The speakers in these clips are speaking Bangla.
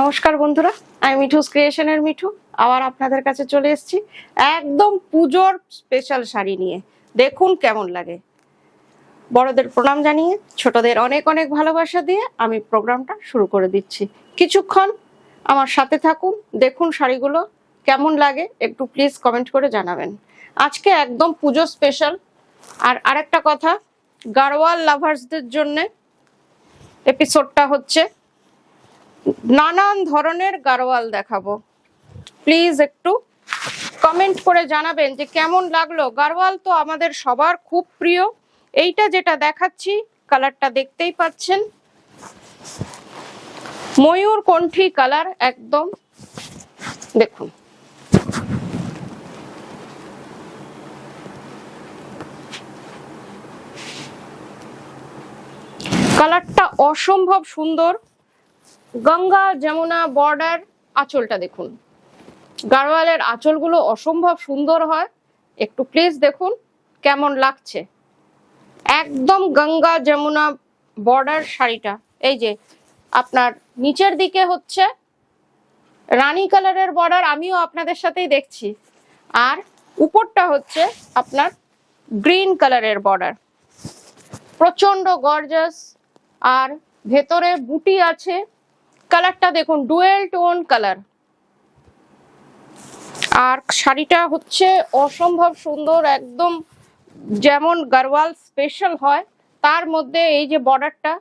নমস্কার বন্ধুরা, আমি মিঠুস ক্রিয়েশনের মিঠু আবার আপনাদের কাছে চলে এসেছি একদম পুজোর স্পেশাল শাড়ি নিয়ে। দেখুন কেমন লাগে। বড়দের প্রণাম জানিয়ে ছোটদের অনেক অনেক ভালোবাসা দিয়ে আমি প্রোগ্রামটা শুরু করে দিচ্ছি। কিছুক্ষণ আমার সাথে থাকুন, দেখুন শাড়িগুলো কেমন লাগে, একটু প্লিজ কমেন্ট করে জানাবেন। আজকে একদম পুজো স্পেশাল। আর আরেকটা কথা, গাড়োয়াল লাভার্সদের জন্য এপিসোডটা হচ্ছে নানান ধরনের গাড়োয়াল দেখাবো। প্লিজ একটু কমেন্ট করে জানাবেন যে কেমন লাগলো। গাড়োয়াল তো আমাদের সবার খুব প্রিয়। এইটা যেটা দেখাচ্ছি কালারটা দেখতেই পাচ্ছেন, ময়ূর কণ্ঠী কালার একদম। দেখুন কালারটা অসম্ভব সুন্দর। গঙ্গা যমুনা বর্ডার। আঁচলটা দেখুন, গাড়োয়ালের আঁচলগুলো অসম্ভব সুন্দর হয়। একটু প্লিজ দেখুন কেমন লাগছে। একদম গঙ্গা যমুনা বর্ডার শাড়িটা। এই যে আপনার নিচের দিকে হচ্ছে রানী কালারের বর্ডার, আমিও আপনাদের সাথেই দেখছি। আর উপরটা হচ্ছে আপনার গ্রিন কালারের বর্ডার, প্রচন্ড গর্জাস। আর ভেতরে বুটি আছে। কালারটা দেখুন, ডুয়েল টোন কালার। আর শাড়িটা হচ্ছে অসম্ভব সুন্দর, একদম যেমন গাড়োয়াল স্পেশাল হয় তার মধ্যে এই যে বর্ডারটা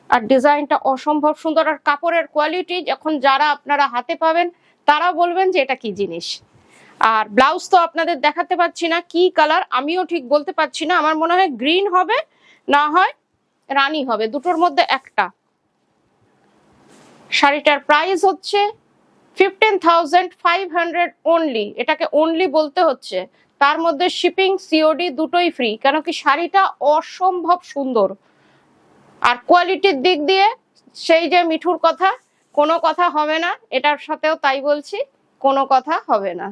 আর ডিজাইনটা অসম্ভব সুন্দর। আর কাপড়ের কোয়ালিটি যখন যারা আপনারা হাতে পাবেন তারা বলবেন যে এটা কি জিনিস। আর ব্লাউজ তো আপনাদের দেখাতে পাচ্ছি না কি কালার, আমিও ঠিক বলতে পারছি না। আমার মনে হয় গ্রিন হবে, না হয় রানী হবে, দুটোর মধ্যে একটা। শাড়িটার প্রাইস হচ্ছে 15,500 অনলি। এটাকে অনলি বলতে হচ্ছে, তার মধ্যে শিপিং সিওডি দুটোই ফ্রি। কেন কি শাড়িটা অসম্ভব সুন্দর। আর কোয়ালিটির দিক দিয়ে সেই যে মিঠুর কথা, কোনো কথা হবে না, এটার সাথেও তাই বলছি, কোনো কথা হবে না।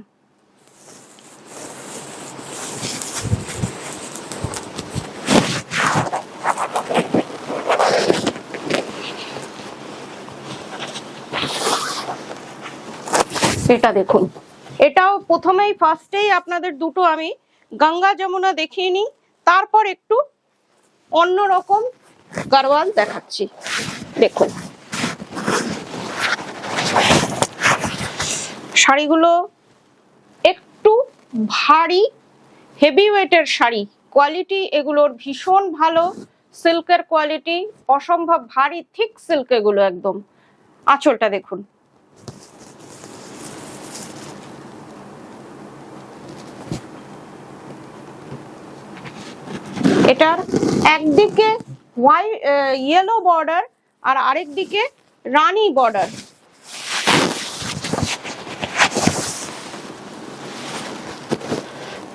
এটা দেখুন, এটাও প্রথমেই ফার্স্টেই আপনাদের দুটো আমি গঙ্গা যমুনা দেখিয়ে নিই, তারপর একটু অন্যরকম গাড়োয়াল দেখাচ্ছি। দেখুন শাড়িগুলো একটু ভারী, হেভি ওয়েটের শাড়ি। কোয়ালিটি এগুলোর ভীষণ ভালো, সিল্কের কোয়ালিটি অসম্ভব ভারী, থিক সিল্ক এগুলো একদম। আঁচলটা দেখুন, এটার একদিকে ইয়েলো বর্ডার আর আরেক দিকে রানী বর্ডার।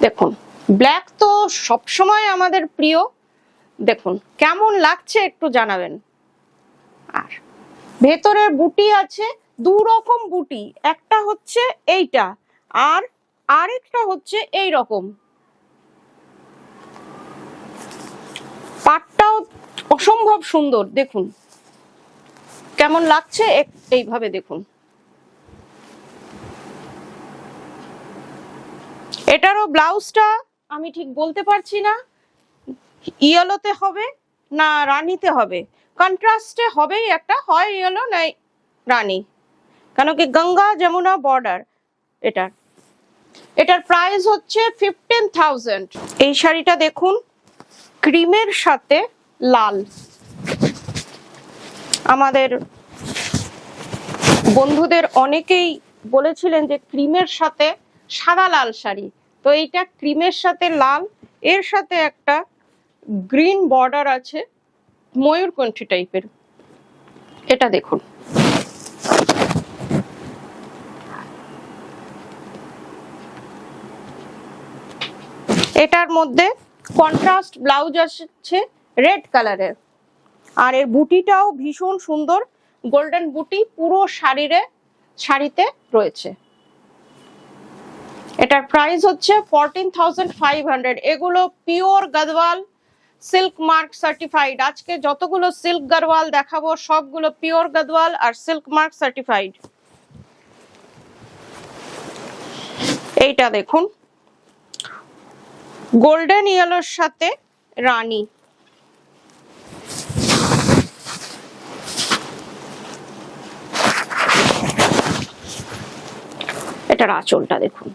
দেখুন ব্ল্যাক তো সবসময় আমাদের প্রিয়। দেখুন কেমন লাগছে একটু জানাবেন। আর ভেতরে বুটি আছে, দু রকম বুটি, একটা হচ্ছে এইটা আর আরেকটা হচ্ছে এই রকম। পাটটাও অসম্ভব সুন্দর, দেখুন কেমন লাগছে এইভাবে দেখুন। এটারও ব্লাউজটা আমি ঠিক বলতে পারছি না ইয়েলোতে হবে না রানীতে হবে, কন্ট্রাস্টে হবেই একটা, হয় ইয়েলো নাই রানী। কেন কি গঙ্গা যমুনা বর্ডার। এটার প্রাইস হচ্ছে 15,000। এই শাড়িটা দেখুন, ক্রিমের সাথে লাল। আমাদের বন্ধুদের অনেকেই বলেছিলেন যে ক্রিমের সাথে সাদা লাল শাড়ি, তো এইটা ক্রিমের সাথে লাল, এর সাথে একটা গ্রিন বর্ডার আছে ময়ূরকণ্ঠী টাইপের। এটা দেখুন, এটার মধ্যে কন্ট্রাস্ট ব্লাউজ আছে রেড কালারের। আর এর বুটিটাও ভীষণ সুন্দর, গোল্ডেন বুটি পুরো শাড়িতে রয়েছে। এটার প্রাইস হচ্ছে 14,500। এগুলো pure Gadwal silk mark certified. আজকে যতগুলো সিল্ক গারওয়াল দেখাবো সবগুলো পিওর গাদওয়াল আর সিল্ক মার্ক সার্টিফাইড। এইটা দেখুন গোল্ডেন ইয়েলোর সাথে রানী, এটার আঁচলটা দেখুন।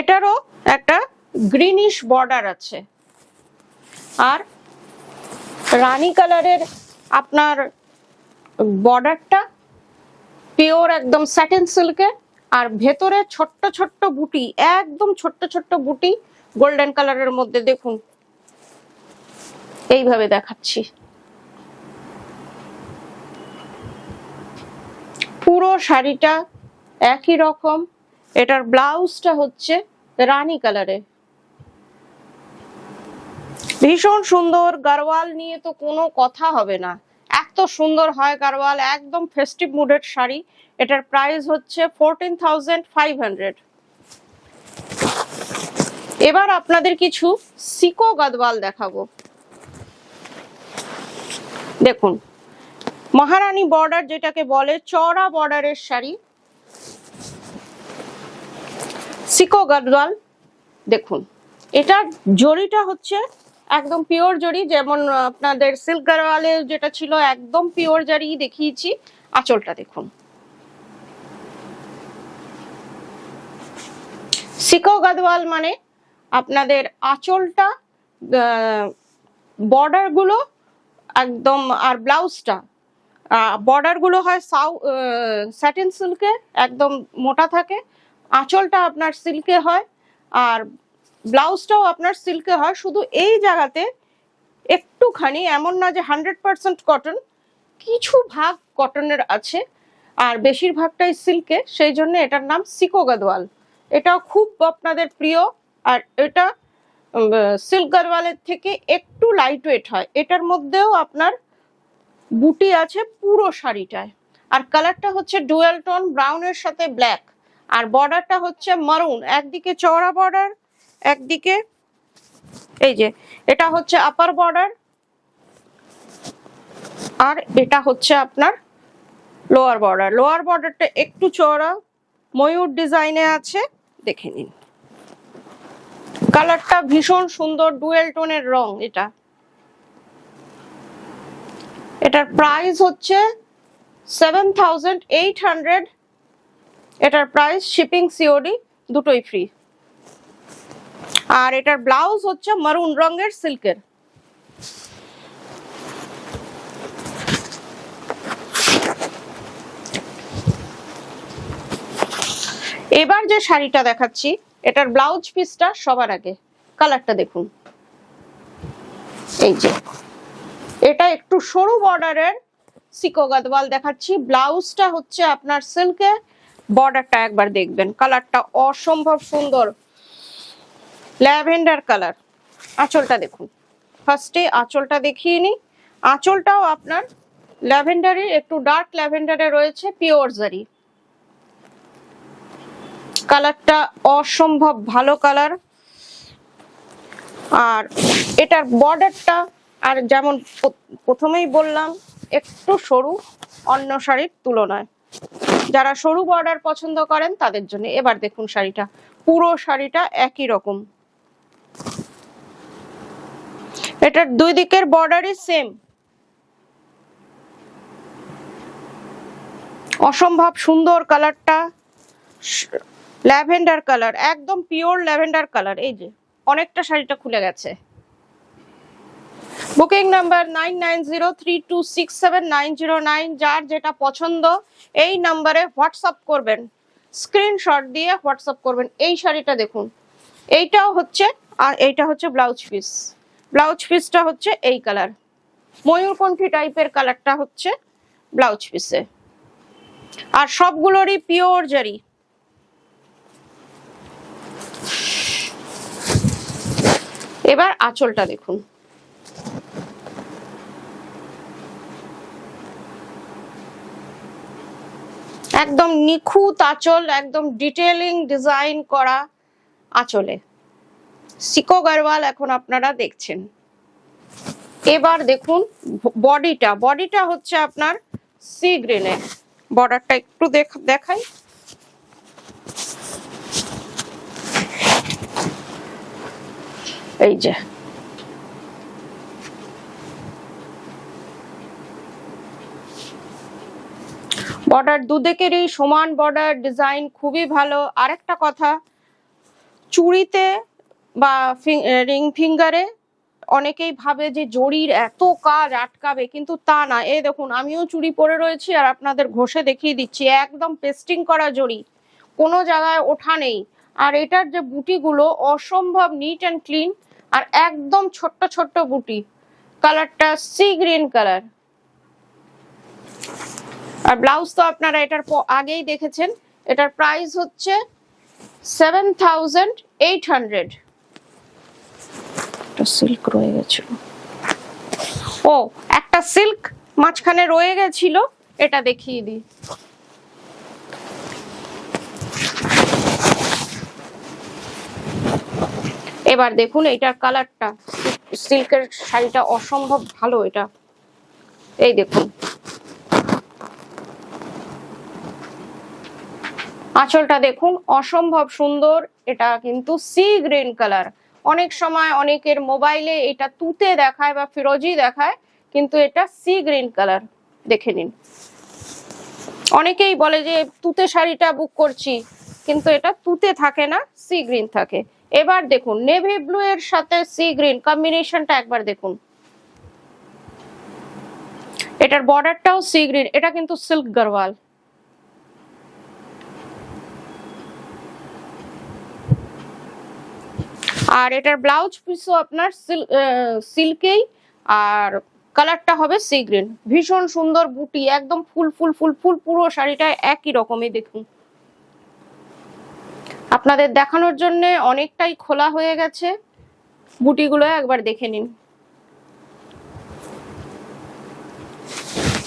এটারও একটা গ্রিনিশ বর্ডার আছে, আর রানী কালারের আপনার বর্ডারটা পিওর একদম স্যাটিন সিল্কে, আর ভেতরে ছোট্ট ছোট্ট বুটি, একদম ছোট্ট ছোট্ট বুটি গোল্ডেন কালারের মধ্যে দেখুন। এইভাবে দেখাচ্ছি, পুরো শাড়িটা একই রকম। এটার ব্লাউজটা হচ্ছে রানী কালারে, ভীষণ সুন্দর। গারওয়াল নিয়ে তো কোনো কথা হবে না, এত সুন্দর হয় গারওয়াল, একদম ফেস্টিভ মুডের শাড়ি। এটার প্রাইস হচ্ছে 14,500। এবার আপনাদের কিছু সিকো গাদওয়াল দেখাবো। দেখুন মহারানী বর্ডার যেটাকে বলে, চওড়া বর্ডারের শাড়ি, সিকো গাদওয়াল। দেখুন এটার জরিটা হচ্ছে একদম পিওর জরি, যেমন আপনাদের সিল্ক গারওয়ালে যেটা ছিল একদম পিওর জরি দেখিয়েছি। আঁচলটা দেখুন, সিকো গাদওয়াল মানে আপনাদের আঁচলটা, বর্ডার গুলো একদম, আর ব্লাউজটা, বর্ডার গুলো হয় স্যাটিন সিল্কে, একদম মোটা থাকে। আঁচলটা আপনার সিল্কে হয়, আর ব্লাউজটাও আপনার সিল্কে হয়। শুধু এই জায়গাতে একটুখানি, এমন না যে 100% কটন, কিছু ভাগ কটনের আছে, আর বেশিরভাগটাই সিল্কে, সেই জন্য এটার নাম সিকো গাদওয়াল। এটাও খুব আপনাদের প্রিয়, আর এটা সিল্ক গাদওয়ালের থেকে একটু লাইট ওয়েট হয়। এটার মধ্যেও আপনার বুটি আছে পুরো শাড়িটায়, আর কালারটা হচ্ছে ডুয়াল টোন, ব্রাউনের সাথে ব্ল্যাক, আর বর্ডারটা হচ্ছে মারুন। একদিকে চওড়া বর্ডার, একদিকে এই যে এটা হচ্ছে আপার বর্ডার, আর এটা হচ্ছে আপনার লোয়ার বর্ডার। লোয়ার বর্ডারটা একটু চওড়া, ময়ূর ডিজাইনে আছে, দেখে নিন। কালারটা ভীষণ সুন্দর, ডুয়েল টোনের রং এটা। এটার প্রাইস হচ্ছে 7,800। এটার প্রাইস, শিপিং, সিওডি দুটোই ফ্রি। আর এটার ব্লাউজ হচ্ছে মারুন রঙের সিল্কের। এবার যে শাড়িটা দেখাচ্ছি, এটার ব্লাউজ পিসটা সবার আগে, কালারটা দেখুন। এই যে এটা একটু সরু বর্ডারের সিকো গাদওয়াল দেখাচ্ছি। ব্লাউজটা হচ্ছে আপনার সিল্কে, বর্ডারটা একবার দেখবেন, কালারটা অসম্ভব সুন্দর, ল্যাভেন্ডার কালার। আঁচলটা দেখুন, ফার্স্টে আঁচলটা দেখিয়ে নি। আঁচলটাও আপনার ল্যাভেন্ডারে, একটু ডার্ক ল্যাভেন্ডারে রয়েছে, পিওর জারি। কালারটা অসম্ভব ভালো কালার। আর এটার বর্ডারটা, আর যেমন প্রথমেই বললাম, একটু সরু অন্য শাড়ির তুলনায়। যারা সরু বর্ডার পছন্দ করেন তাদের জন্য। এবার দেখুন শাড়িটা, পুরো শাড়িটা একই রকম। এটার দুই দিকের বর্ডারই সেম। অসম্ভব সুন্দর কালারটা, ল্যাভেন্ডার কালার, একদম পিওর ল্যাভেন্ডার কালার। এই যে অনেকটা শাড়িটা খুলে গেছে। Booking number 9903267909। যার যেটা পছন্দ এই নাম্বারে হোয়াটসঅ্যাপ করবেন, স্ক্রিনশট দিয়ে হোয়াটসঅ্যাপ করবেন। এই শাড়িটা দেখুন, এইটাও হচ্ছে, আর এইটা হচ্ছে ব্লাউজ পিস। ব্লাউজ পিসটা হচ্ছে এই কালার, ময়ূরকণ্ঠী টাইপের কালারটা হচ্ছে ব্লাউজ পিসে, আর সবগুলোরই পিওর জারি। এবার আঁচলটা দেখুন, একদম নিখুঁত আঁচল, একদম ডিটেলিং ডিজাইন করা আঁচলে সিকো গারওয়াল এখন আপনারা দেখছেন। এবার দেখুন বডিটা হচ্ছে আপনার সি গ্রিনে। বর্ডারটা একটু দেখাই। এই যে বর্ডার দুদিকেরই সমান বর্ডার ডিজাইন, খুবই ভালো। আরেকটা কথা, চুড়িতে বা রিং ফিঙ্গারে অনেকেই ভাবে যে জড়ির এত কাজ আটকাবে, কিন্তু তা না। এই দেখুন, আমিও চুড়ি পরে রয়েছি আর আপনাদের ঘষে দেখিয়ে দিচ্ছি, একদম পেস্টিং করা জড়ি, কোনো জায়গায় ওঠা নেই। আর এটার যে বুটিগুলো অসম্ভব নিট অ্যান্ড ক্লিন, আর একদম ছোট্ট ছোট্ট বুটি। কালারটা সি গ্রিন কালার। আর ব্লাউজ তো আপনারা এটার আগেই দেখেছেন। এটার প্রাইস হচ্ছে 7,800। সিল্ক রয়ে গেছিল, ও একটা সিল্ক মাঝখানে রয়ে গেছিল, এটা দেখিয়ে দিই। এবার দেখুন এটার কালারটা, সিল্কের শাড়িটা অসম্ভব ভালো। এটা এই দেখুন, আঁচলটা দেখুন অসম্ভব সুন্দর। এটা কিন্তু সি গ্রিন কালার। অনেক সময় অনেকের মোবাইলে এটা তুতে দেখায় বা ফিরোজি দেখায়, কিন্তু এটা সি গ্রিন কালার। দেখে নিন। অনেকেই বলে যে তুতে শাড়িটা বুক করছি, কিন্তু এটা তুতে থাকে না, সি গ্রিন থাকে। এবার দেখুন নেভি ব্লু এর সাথে সি গ্রিন কম্বিনেশনটা একবার দেখুন। এটার বর্ডারটাও সি গ্রিন। এটা কিন্তু সিল্ক গারওয়াল। আর এটার ব্লাউজ পিসও আপনার সিল্কেই, আর কালারটা হবে সি গ্রিন। ভীষণ সুন্দর বুটি, একদম ফুল ফুল ফুল ফুল, পুরো শাড়িটা একই রকমই। দেখুন, আপনাদের দেখানোর জন্য অনেকটাই খোলা হয়ে গেছে। বুটিগুলো একবার দেখে নিন।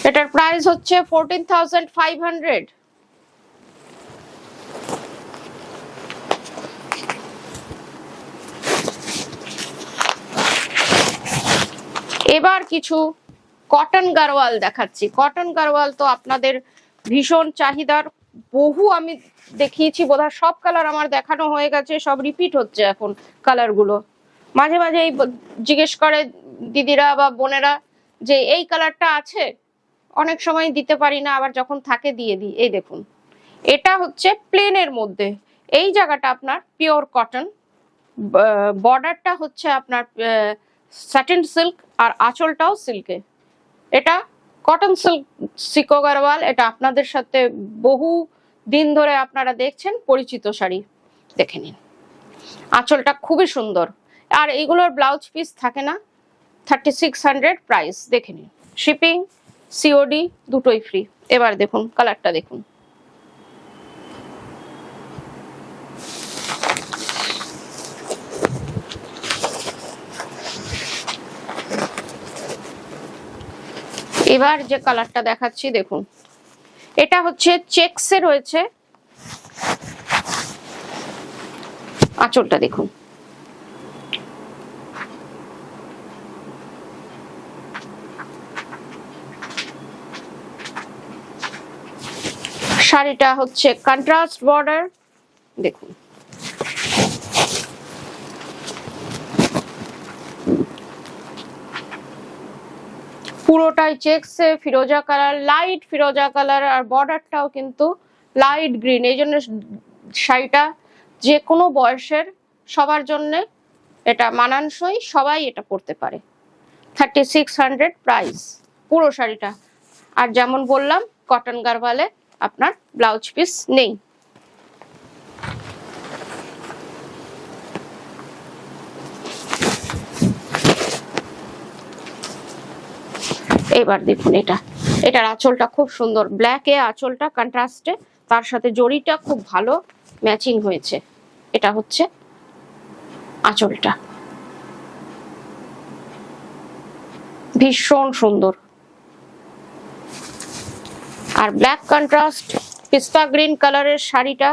এটার প্রাইস হচ্ছে 14,500। এবার কিছু কটন গারওয়াল দেখাচ্ছি। কটন গারওয়াল তো আপনাদের ভীষণ চাহিদার, বহু আমি দেখিয়েছি, বোধহয় সব কালার আমার দেখানো হয়ে গেছে, সব রিপিট হচ্ছে এখন কালারগুলো। মাঝে মাঝে এই জিজ্ঞেস করে দিদিরা বা বোনেরা যে এই কালারটা আছে, অনেক সময় দিতে পারি না, আবার যখন থাকে দিয়ে দিই। এই দেখুন, এটা হচ্ছে প্লেনের মধ্যে, এই জায়গাটা আপনার পিওর কটন, বর্ডারটা হচ্ছে আপনার স্যাটিন সিল্ক, আর আঁচলটাও সিল্কে। এটা কটন সিল্ক সিকো গারওয়াল। এটা আপনাদের সাথে বহু দিন ধরে আপনারা দেখছেন, পরিচিত শাড়ি। দেখে নিন, আঁচলটা খুবই সুন্দর। আর এইগুলোর ব্লাউজ পিস থাকে না। 3600 প্রাইস। দেখে নিন, শিপিং সিওডি দুটোই ফ্রি। এবার দেখুন কালারটা দেখুন। এবার যে কালারটা দেখাচ্ছি দেখুন, এটা হচ্ছে চেকসে রয়েছে। আঁচলটা দেখুন, শাড়িটা হচ্ছে কন্ট্রাস্ট বর্ডার। দেখুন, পুরোটাই চেকসে ফিরোজা কালার, লাইট ফিরোজা কালার, আর বর্ডারটাও কিন্তু লাইট গ্রিন। এই জন্য শাড়িটা যে কোনো বয়সের সবার জন্য এটা মানানসই, সবাই এটা পরতে পারে। 3600 প্রাইস পুরো শাড়িটা। আর যেমন বললাম, কটন গারওয়ালে আপনার ব্লাউজ পিস নেই। এবার দেখুন এটার আঁচলটা খুব সুন্দর, ব্ল্যাকে আঁচলটা কন্ট্রাস্টে, তার সাথে জড়িটা খুব ভালো ম্যাচিং হয়েছে। এটা হচ্ছে আঁচলটা, ভীষণ সুন্দর। আর ব্ল্যাক কন্ট্রাস্ট পিস্তা গ্রিন কালারের শাড়িটা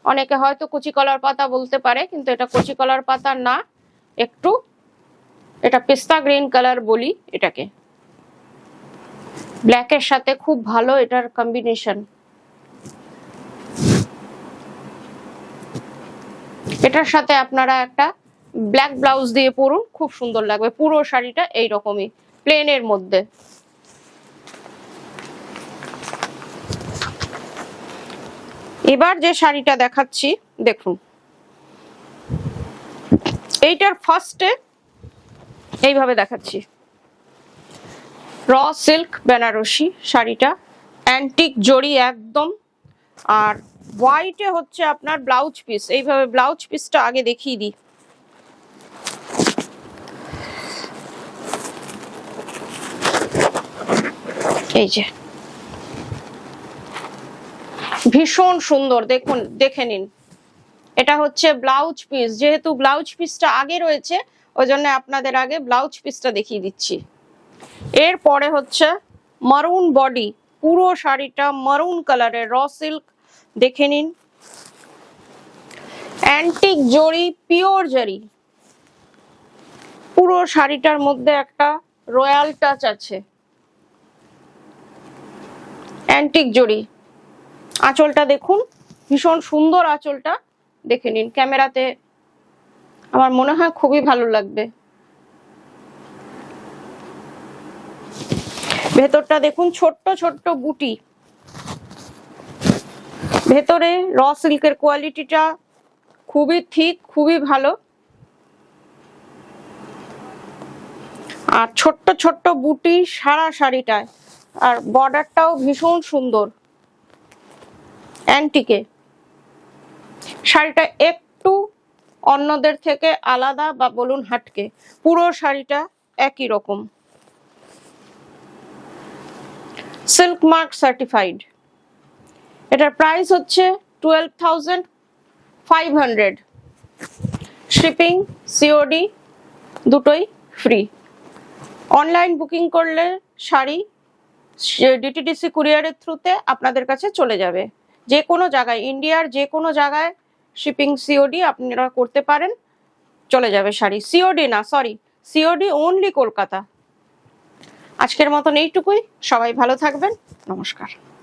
অনেকে হয়তো কচি কলার পাতা বলতে পারে, কিন্তু এটা কচি কলার পাতা না, একটু এটা পিস্তা গ্রিন কালার বলি এটাকে। ব্ল্যাকের সাথে খুব ভালো এটার কম্বিনেশন। এটার সাথে আপনারা একটা ব্ল্যাক ব্লাউজ দিয়ে পরুন, খুব সুন্দর লাগবে। পুরো শাড়িটা এইরকমই প্লেনের মধ্যে। এবার যে শাড়িটা দেখাচ্ছি দেখুন, এইটার ফার্স্টে এইভাবে দেখাচ্ছি, র সিল্ক বেনারসি শাড়িটা, অ্যান্টিক জড়ি একদম। আর হোয়াইটে হচ্ছে আপনার ব্লাউজ পিস, এইভাবে ব্লাউজ পিসটা আগে দেখিয়ে দিই। এই যে ভীষণ সুন্দর, দেখুন দেখে নিন। এটা হচ্ছে ব্লাউজ পিস, যেহেতু ব্লাউজ পিসটা আগে রয়েছে ওই জন্য আপনাদের আগে ব্লাউজ পিসটা দেখিয়ে দিচ্ছি। এরপরে হচ্ছে মারুন বডি, পুরো শাড়িটা মারুন কালারের র সিল্ক, দেখে নিন। অ্যান্টিক জরি, পিওর জরি, পুরো শাড়িটার মধ্যে একটা রয়্যাল টাচ আছে। অ্যান্টিক জরি, আঁচলটা দেখুন ভীষণ সুন্দর, আঁচলটা দেখে নিন। ক্যামেরাতে আমার মনে হয় খুবই ভালো লাগবে। ভেতরটা দেখুন ছোট্ট ছোট্ট বুটি, ভেতরে র সিল্কের কোয়ালিটিটা খুবই থিক, খুবই ভালো। আর ছোট্ট ছোট্ট বুটি সারা শাড়িটায়, আর বর্ডারটাও ভীষণ সুন্দর অ্যান্টিকে। শাড়িটা একটু অন্যদের থেকে আলাদা বা বলুন হাটকে, পুরো শাড়িটা একই রকম। Silk mark certified. এটার প্রাইস হচ্ছে 12,500। শিপিং সিওডি দুটোই ফ্রি। অনলাইন বুকিং করলে শাড়ি ডিটিডিসি কুরিয়ারের থ্রুতে আপনাদের কাছে চলে যাবে। যে কোনো জায়গায়, ইন্ডিয়ার যে কোনো জায়গায় শিপিং সিওডি আপনারা করতে পারেন, চলে যাবে শাড়ি। সিওডি না, সরি, সিওডি অনলি কলকাতা। আজকের মতন এইটুকুই, সবাই ভালো থাকবেন, নমস্কার।